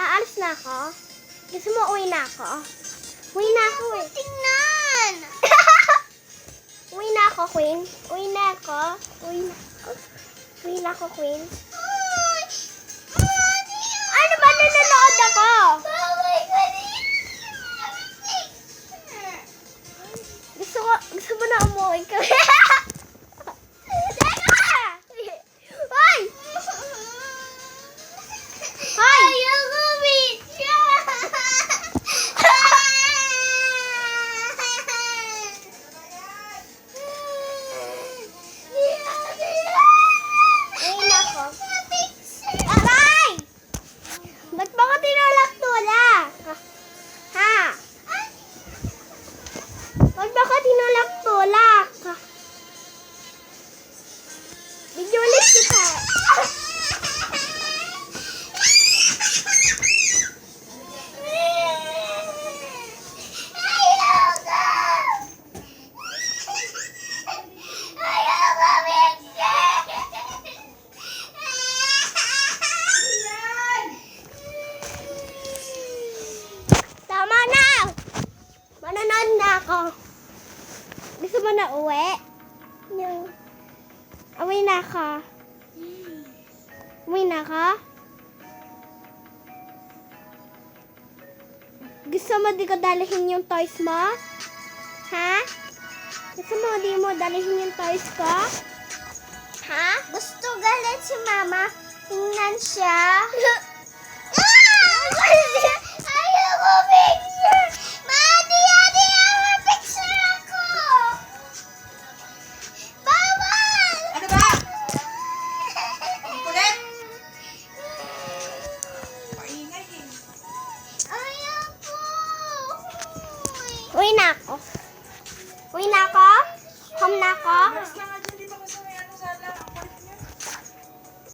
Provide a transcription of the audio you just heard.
aalis na ako. Gusto mo uwi na ako? Uwi na ako eh. Tingnan! Uwi na ako, Queen. Uwi na ako. Uwi na ako. Uwi na ako, Queen. Ay! Ano ba nanonood ako? Bawal ka rin! Gusto mo na umuwi ka? Teka! Hoy! Hoy! Ayoko video! Uwi na ako. Aray! Ba't ba ka tinulak-tulak? Ha? Ba't ba ka tinulak-tulak? Video ulit kita. Tama na! Manonood na ako. Gusto mo na uwi? Uwi na ako. Uwi na ako? Gusto mo di ko dalihin yung toys mo? Ha? Gusto mo di mo dalihin yung toys ko? Ha? Gusto galit si Mama. Tingnan siya. Ayoko picture! Madi, ako picture ako! Bawal! Ano ba? Ang kulit? Paingay eh. Ayoko! Uwi na ako. Uwi na ako? Home na ako? Nurse lang